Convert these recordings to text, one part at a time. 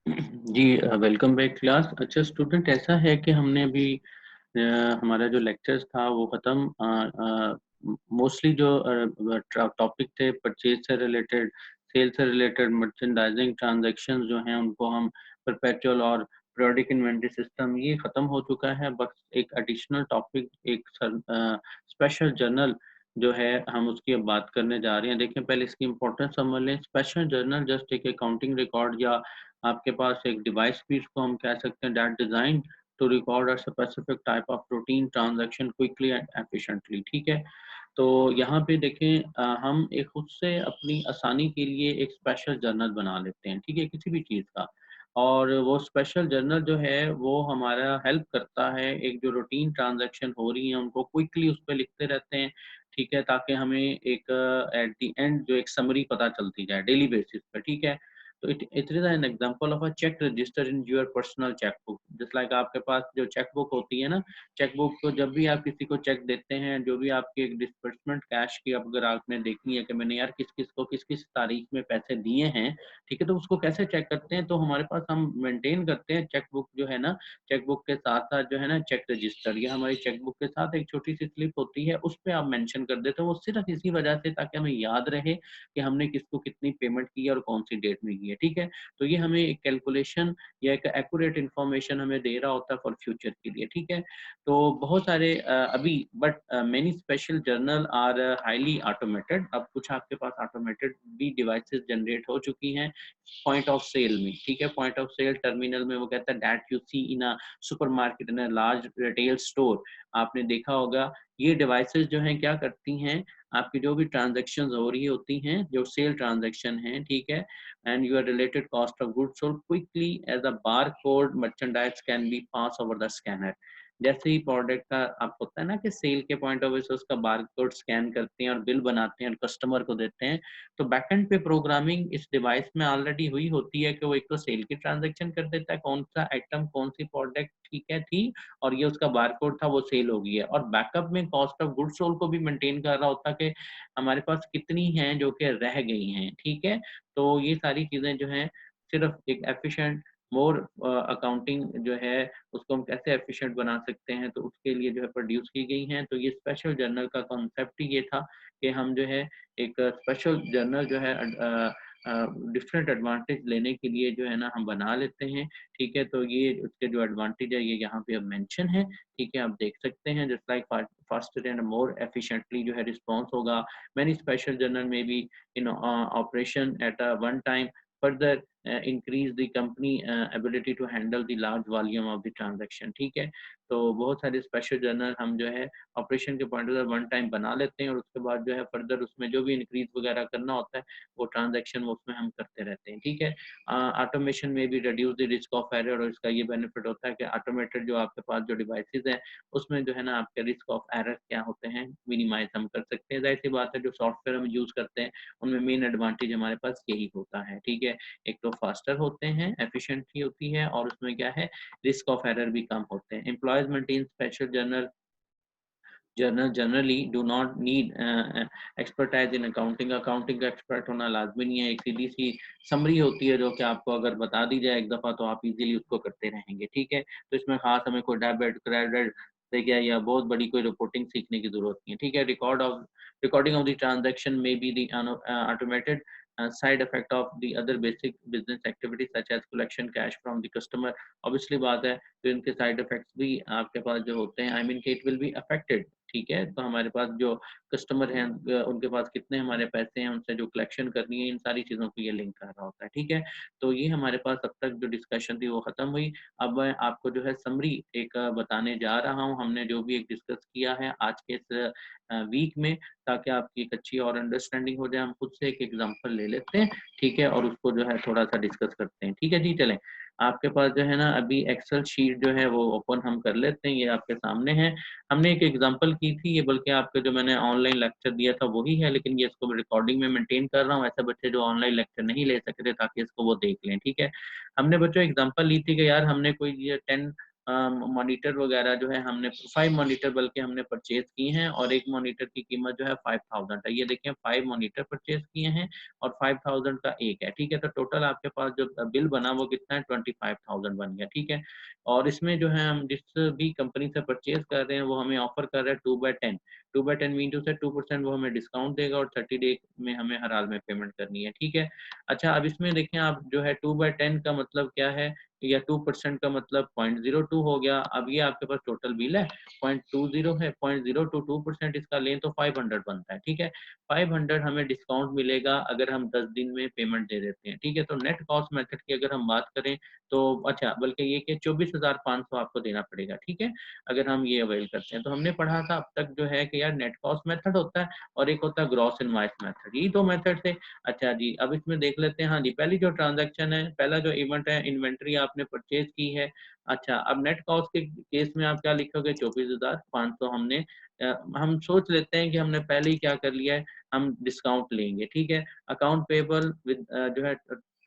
जी welcome back class. अच्छा student, ऐसा है कि हमने अभी हमारा जो लेक्चर्स था वो ख़त्म। मोस्टली जो टॉपिक थे परचेज से रिलेटेड, सेल से रिलेटेड, मर्चेंडाइजिंग ट्रांजैक्शंस जो हैं उनको हम परपेचुअल और पीरियोडिक इन्वेंट्री सिस्टम ये ख़त्म हो चुका है। बस एक एडिशनल टॉपिक, एक स्पेशल जर्नल जो है हम उसकी अब बात करने जा रहे हैं। देखें पहले इसकी इंपॉर्टेंस समझ लें। स्पेशल जर्नल जस्ट एक अकाउंटिंग रिकॉर्ड या आपके पास एक डिवाइस भी इसको हम कह सकते हैं, that design to record a specific type of routine transaction quickly and efficiently. ठीक है, तो यहाँ पे देखें हम एक खुद से अपनी आसानी के लिए एक स्पेशल जर्नल बना लेते हैं, ठीक है, किसी भी चीज़ का। और वो स्पेशल जर्नल जो है वो हमारा हेल्प करता है, एक जो रूटीन ट्रांजैक्शन हो रही है उनको क्विकली उस पर लिखते रहते हैं, ठीक है, ताकि हमें एक एट द एंड जो एक समरी पता चलती जाए डेली बेसिस पे। ठीक है, तो it is an example of a cheque register in your personal cheque book. Just like आपके पास जो चेक बुक होती है ना, चेक बुक को जब भी आप किसी को चेक देते हैं, जो भी आपकी एक डिस्बर्समेंट कैश की अगर आपने देखनी है कि मैंने यार किस किस को किस किस तारीख में पैसे दिए हैं, ठीक है, तो उसको कैसे चेक करते हैं, तो हमारे पास हम मेंटेन करते हैं चेक बुक जो है ना, चेक बुक के साथ साथ जो है ना चेक रजिस्टर, ये हमारी चेक बुक के साथ एक छोटी सी स्लिप होती है, उस पर आप मेंशन कर देते हो। वो सिर्फ इसी वजह से ताकि हमें याद रहे कि हमने किसको कितनी पेमेंट की है और कौन सी डेट में की है। ठीक है, तो ये हमें एक कैलकुलेशन या एक एक्यूरेट इंफॉर्मेशन हमें दे रहा होता है फॉर फ्यूचर के लिए। ठीक है, तो बहुत सारे अभी but many special journal are highly automated. अब कुछ आपके पास ऑटोमेटेड भी डिवाइसेस जनरेट हो चुकी हैं पॉइंट ऑफ सेल में। ठीक है, पॉइंट ऑफ सेल टर्मिनल में वो कहता है that you see in a supermarket, in a large retail store. आपने देखा होगा ये डिवाइसेस जो हैं क्या करती हैं, आपकी जो भी ट्रांजैक्शंस हो रही होती हैं, जो सेल ट्रांजैक्शन हैं, ठीक है, and your related cost of goods sold quickly as a barcode merchandise can be passed over the scanner। जैसे ही प्रोडक्ट का आप होता है ना कि सेल के पॉइंट ऑफ व्यू से उसका बारकोड स्कैन करते हैं और बिल बनाते हैं और कस्टमर को देते हैं, तो बैकएंड पे प्रोग्रामिंग इस डिवाइस में ऑलरेडी हुई होती है कि वो एक तो सेल की ट्रांजैक्शन कर देता है, कौन सा आइटम कौन सी प्रोडक्ट ठीक है थी, और ये उसका बारकोड था वो सेल हो गई है, और बैकअप में कॉस्ट ऑफ गुड्स सोल्ड को भी मेंटेन कर रहा होता है कि हमारे पास कितनी हैं जो कि रह गई हैं। ठीक है, तो ये सारी चीज़ें जो हैं सिर्फ एक एफिशिएंट मोर अकाउंटिंग जो है उसको हम कैसे एफिशिएंट बना सकते हैं, तो उसके लिए जो है प्रोड्यूस की गई हैं। तो ये स्पेशल जर्नल का कॉन्सेप्ट ही ये था कि हम जो है एक स्पेशल जर्नल जो है डिफरेंट एडवांटेज लेने के लिए जो है ना हम बना लेते हैं। ठीक है, तो ये उसके जो एडवांटेज है ये यहाँ पे अब मेंशन है। ठीक है, आप देख सकते हैं just like faster and more efficiently जो है रिस्पॉन्स होगा। मैनी स्पेशल जर्नल में भी operation at a one time further increase the company ability to handle the large volume of the transaction। ठीक है, तो बहुत सारे स्पेशल जर्नल हम जो है ऑपरेशन के पॉइंट ऑफ वन टाइम बना लेते हैं, और उसके बाद जो है फर्दर उसमें जो भी इंक्रीज वगैरह करना होता है वो ट्रांजेक्शन उसमें हम करते रहते हैं। ठीक है, ऑटोमेशन में भी reduce the risk of error, और इसका ये बेनिफिट होता है कि ऑटोमेटेड जो आपके पास जो डिवाइसेज हैं उसमें जो है ना आपके रिस्क ऑफ एरर क्या होते हैं मिनिमाइज हम कर सकते हैं। जाहिर सी बात है जो सॉफ्टवेयर हम यूज करते हैं उनमें मेन एडवांटेज हमारे पास यही होता है। ठीक है, एक तो फास्टर होते हैं, एफिशिएंसी होती है, और उसमें क्या है रिस्क ऑफ एरर भी कम होते हैं। Employees maintain special generally do not need expertise in accounting. Accounting का एक्सपर्ट होना लाजमी नहीं है, एक सीधी सी समरी होती है जो कि आपको अगर बता दी जाए एक दफ़ा तो आप इजीली उसको करते रहेंगे। ठीक है, तो इसमें खास हमें कोई डेबिट क्रेडिट से क्या या बहुत बड़ी कोई रिपोर्टिंग सीखने की जरूरत नहीं है। ठीक है, recording of the transaction may be the automated side effect of the other basic business activities such as collection cash from the customer। obviously बात है तो इनके साइड इफेक्ट्स भी आपके पास जो होते हैं, I mean it will be affected. ठीक है, तो हमारे पास जो कस्टमर हैं उनके पास कितने हमारे पैसे हैं, उनसे जो कलेक्शन करनी है, इन सारी चीज़ों को ये लिंक कर रहा होता है। ठीक है, तो ये हमारे पास अब तक जो डिस्कशन थी वो ख़त्म हुई। अब मैं आपको जो है समरी एक बताने जा रहा हूँ, हमने जो भी एक डिस्कस किया है आज के इस वीक में, ताकि आपकी एक अच्छी और अंडरस्टैंडिंग हो जाए। हम खुद से एक एग्जांपल ले लेते हैं, ठीक है, और उसको जो है थोड़ा सा डिस्कस करते हैं। ठीक है जी, चलें। आपके पास जो है ना अभी एक्सेल शीट जो है वो ओपन हम कर लेते हैं, ये आपके सामने है। हमने एक एग्जांपल की थी, ये बल्कि आपके जो मैंने ऑनलाइन लेक्चर दिया था वही है, लेकिन ये इसको रिकॉर्डिंग में मेंटेन कर रहा हूँ, ऐसे बच्चे जो ऑनलाइन लेक्चर नहीं ले सकते ताकि इसको वो देख लें। ठीक है, हमने बच्चों एग्जांपल ली थी कि यार हमने कोई ये 10 मॉनिटर वगैरह जो है हमने 5 मॉनिटर बल्कि हमने परचेज की हैं और एक मॉनिटर की कीमत जो है 5000 है। ये देखें 5 मॉनिटर परचेज किए हैं और 5000 का एक है, ठीक है। तो टोटल आपके पास जो बिल बना वो कितना है, 25000 बन गया, ठीक है। और इसमें जो है हम जिस भी कंपनी से परचेज कर रहे हैं वो हमें ऑफर कर रहा है 2/10। 2/10 मीन से 2% वो हमें डिस्काउंट देगा और 30 डे में हमें हर हाल में पेमेंट करनी है, ठीक है। अच्छा, अब इसमें देखें आप जो है 2/10 का मतलब क्या है, या 2% का मतलब 0.02 हो गया। अब ये आपके पास टोटल बिल है 0.20 है, 0.02 2% इसका लें तो 500 बनता है, ठीक है। 500 हमें डिस्काउंट मिलेगा अगर हम 10 दिन में पेमेंट दे देते हैं, ठीक है। तो नेट कॉस्ट मेथड की अगर हम बात करें तो अच्छा, बल्कि ये कि 24,500 आपको देना पड़ेगा, ठीक है, अगर हम ये अवेल करते हैं। तो हमने पढ़ा था अब तक जो है कि यार नेट कॉस्ट मेथड होता है और एक होता है ग्रॉस इनवॉइस मेथड, ये दो मेथड थे। अच्छा जी, अब इसमें देख लेते हैं। हाँ जी, पहली जो ट्रांजैक्शन है, पहला जो इवेंट है, इन्वेंटरी आपने परचेज की है। अच्छा, अब नेट कॉस्ट के केस में आप क्या लिखोगे, 24,500 हमने हम सोच लेते हैं कि हमने पहले ही क्या कर लिया है, हम डिस्काउंट लेंगे, ठीक है। अकाउंट पेबल विद जो है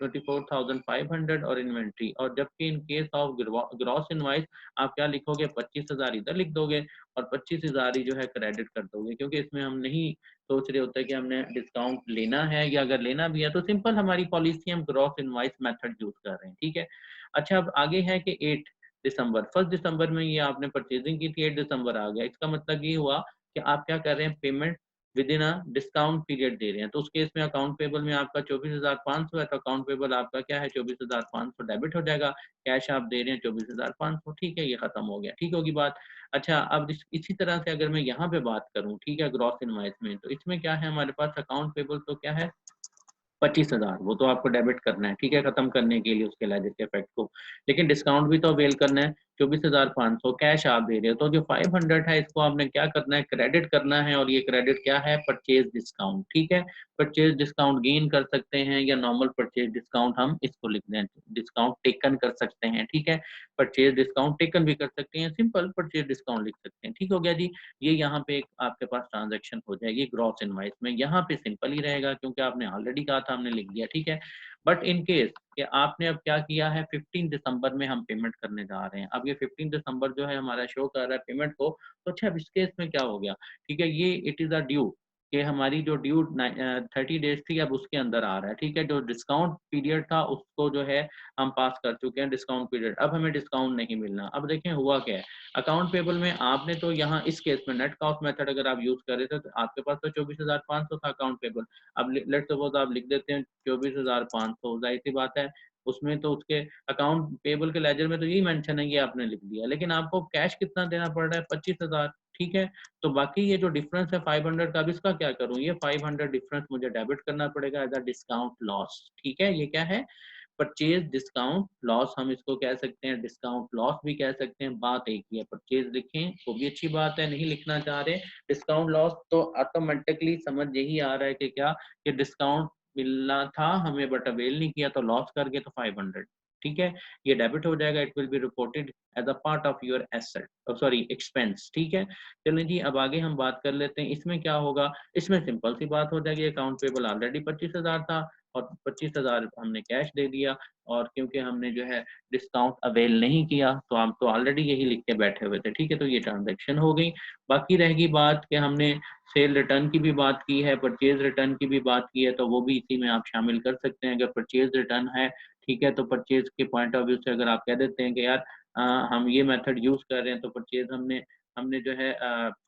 24,500 और इन्वेंट्री, और जबकि in case of gross invoice आप क्या लिखोगे, 25,000 इधर लिख दोगे और 25,000 ही जो है क्रेडिट कर दोगे, क्योंकि इसमें हम नहीं सोच रहे होते हैं कि हमने डिस्काउंट लेना है, या अगर लेना भी है तो सिंपल हमारी पॉलिसी, हम ग्रॉस इनवॉइस मेथड यूज कर रहे हैं, ठीक है। अच्छा, अब आगे है कि 8 दिसंबर, 1 दिसंबर में ये आपने परचेजिंग की थी, 8 दिसंबर आ गया। इसका मतलब ये हुआ कि आप क्या कर रहे हैं, payment within a discount period दे रहे हैं। तो उस केस में अकाउंट पेबल में आपका 24,500 है, तो अकाउंट पेबल आपका क्या है, 24,500 डेबिट हो जाएगा। कैश आप दे रहे हैं 24,500, ठीक है, ये खत्म हो गया, ठीक होगी बात। अच्छा, अब इसी तरह से अगर मैं यहाँ पे बात करूँ, ठीक है, ग्रॉस इनवॉइस में, तो इसमें क्या है हमारे पास, अकाउंट पेबल तो क्या है, 25,000, वो तो आपको डेबिट करना है, ठीक है, खत्म करने के लिए उसके लेजर के इफेक्ट को। लेकिन डिस्काउंट भी तो अवेल करना है, 24,500 कैश आप दे रहे हो, तो जो 500 है इसको आपने क्या करना है, क्रेडिट करना है, और ये क्रेडिट क्या है, परचेज डिस्काउंट, ठीक है। परचेज डिस्काउंट गेन कर सकते हैं या नॉर्मल परचेज डिस्काउंट हम इसको लिख दें, डिस्काउंट टेकन कर सकते हैं, ठीक है। परचेज डिस्काउंट टेकन भी कर सकते हैं, सिंपल परचेज डिस्काउंट लिख सकते हैं, ठीक हो गया जी। ये यहाँ पे एक आपके पास ट्रांजैक्शन हो जाएगी ग्रॉस इनवॉइस में। यहाँ पे सिंपल ही रहेगा क्योंकि आपने ऑलरेडी कहा था, हमने लिख दिया, ठीक है। बट इन केस कि आपने अब क्या किया है, 15 दिसंबर में हम पेमेंट करने जा रहे हैं। अब ये 15 दिसंबर जो है हमारा शो कर रहा है पेमेंट को, तो अच्छा, अब इस केस में क्या हो गया, ठीक है, ये इट इज अ ड्यू, कि हमारी जो ड्यू 30 डेज थी अब उसके अंदर आ रहा है, ठीक है। जो डिस्काउंट पीरियड था उसको जो है हम पास कर चुके हैं, डिस्काउंट पीरियड, अब हमें डिस्काउंट नहीं मिलना। अब देखें हुआ क्या है, अकाउंट पेबल में आपने तो यहाँ इस केस में नेट कॉस्ट मेथड अगर आप यूज कर रहे थे तो आपके पास तो 24,500 था अकाउंट पेबल। अब लेट्स सपोज आप लिख देते हैं 24,500, जाहिर सी बात है उसमें तो उसके अकाउंट पेबल के लेजर में तो यही मेंशन है, ये आपने लिख दिया, लेकिन आपको कैश कितना देना पड़ रहा है, 25,000, ठीक है। तो बाकी ये जो डिफरेंस है 500 का, अब इसका क्या करूं, ये 500 डिफरेंस मुझे डेबिट करना पड़ेगा एज अ डिस्काउंट लॉस, ठीक है। ये क्या है, परचेज डिस्काउंट लॉस, हम इसको कह सकते हैं, डिस्काउंट लॉस भी कह सकते हैं, बात एक ही है। परचेज लिखें वो भी अच्छी बात है, नहीं लिखना चाह रहे डिस्काउंट लॉस, तो ऑटोमेटिकली समझ यही आ रहा है कि क्या, कि डिस्काउंट मिलना था हमें बट अवेल नहीं किया, तो लॉस कर गए, तो 500, ठीक है, ये डेबिट हो जाएगा। It will be reported as a part of your asset, sorry expense, ठीक है। चलें जी, अब आगे हम बात कर लेते हैं, इसमें क्या होगा, इसमें सिंपल सी बात हो जाएगी, अकाउंट पेबल ऑलरेडी 25,000 था और 25,000 हमने कैश दे दिया, और क्योंकि हमने जो है डिस्काउंट अवेल नहीं किया तो हम तो ऑलरेडी यही लिख के बैठे हुए थे, ठीक है। तो ये ट्रांजैक्शन हो गई। बाकी रहेगी बात कि हमने सेल रिटर्न की भी बात की है, परचेज रिटर्न की भी बात की है, तो वो भी इसी में आप शामिल कर सकते हैं। अगर परचेज रिटर्न है, ठीक है, तो परचेज के पॉइंट ऑफ व्यू से अगर आप कह देते हैं कि यार हम ये मेथड यूज कर रहे हैं, तो परचेज हमने हमने जो है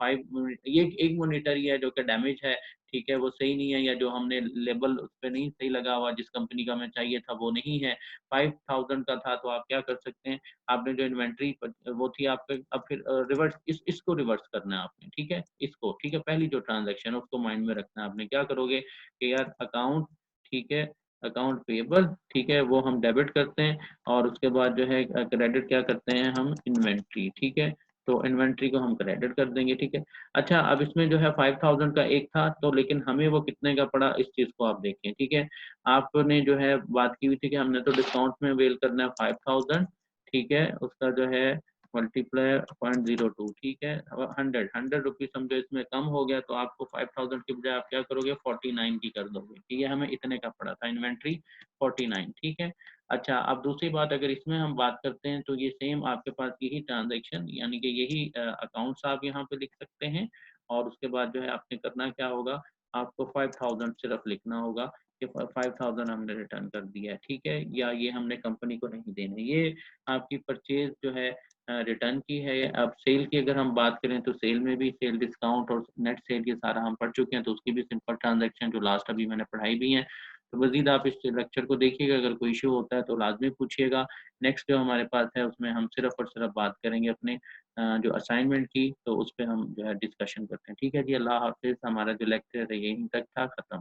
5 ये एक मॉनिटर ही है जो कि डैमेज है, ठीक है, वो सही नहीं है, या जो हमने लेबल उस पे नहीं सही लगा हुआ, जिस कंपनी का हमें चाहिए था वो नहीं है, 5000 का था, तो आप क्या कर सकते हैं, आपने जो इन्वेंट्री वो थी आपके, अब फिर रिवर्स इसको रिवर्स करना है आपने, ठीक है, इसको, ठीक है, पहली जो ट्रांजैक्शन है उसको माइंड में रखना है आपने। क्या करोगे कि यार अकाउंट, ठीक है, अकाउंट पेबल, ठीक है, वो हम डेबिट करते हैं, और उसके बाद जो है क्रेडिट क्या करते हैं हम, इन्वेंट्री, ठीक है, तो इन्वेंट्री को हम क्रेडिट कर देंगे, ठीक है। अच्छा, अब इसमें जो है 5000 का एक था, तो लेकिन हमें वो कितने का पड़ा, इस चीज को आप देखें, ठीक है। आपने जो है बात की हुई थी कि हमने तो डिस्काउंट में अवेल करना है 5000, ठीक है, उसका जो है मल्टीप्लाई 0.02, ठीक है, 100 रुपीज समझो इसमें कम हो गया, तो आपको 5000 की बजाय आप क्या करोगे, 49 की कर दोगे, ठीक है, हमें इतने का पड़ा था इन्वेंट्री 49, ठीक है। अच्छा, अब दूसरी बात अगर इसमें हम बात करते हैं तो ये सेम आपके पास यही ट्रांज़ैक्शन यानी कि यही अकाउंट्स आप यहाँ पे लिख सकते हैं और उसके बाद जो है आपने करना क्या होगा, आपको 5000 सिर्फ़ लिखना होगा कि 5000 हमने रिटर्न कर दिया है, ठीक है? या ये हमने कंपनी को नहीं देने। ये आपकी परचेज़ जो है रिटर्न की है। अब सेल की अगर हम बात करें तो सेल में भी सेल डिस्काउंट और नेट सेल ये सारा हम पढ़ चुके हैं, तो उसकी भी सिंपल ट्रांज़ैक्शन जो लास्ट अभी मैंने पढ़ाई भी है। तो मज़ीद आप इस लेक्चर को देखिएगा, अगर कोई इश्यू होता है तो लाज़मी पूछिएगा। नेक्स्ट जो हमारे पास है उसमें हम सिर्फ़ और सिर्फ़ बात करेंगे अपने जो असाइनमेंट की, तो उस पे हम जो है डिस्कशन करते हैं। ठीक है जी, अल्लाह हाफ़िज़। हमारा जो लेक्चर है यहीं तक था, ख़त्म।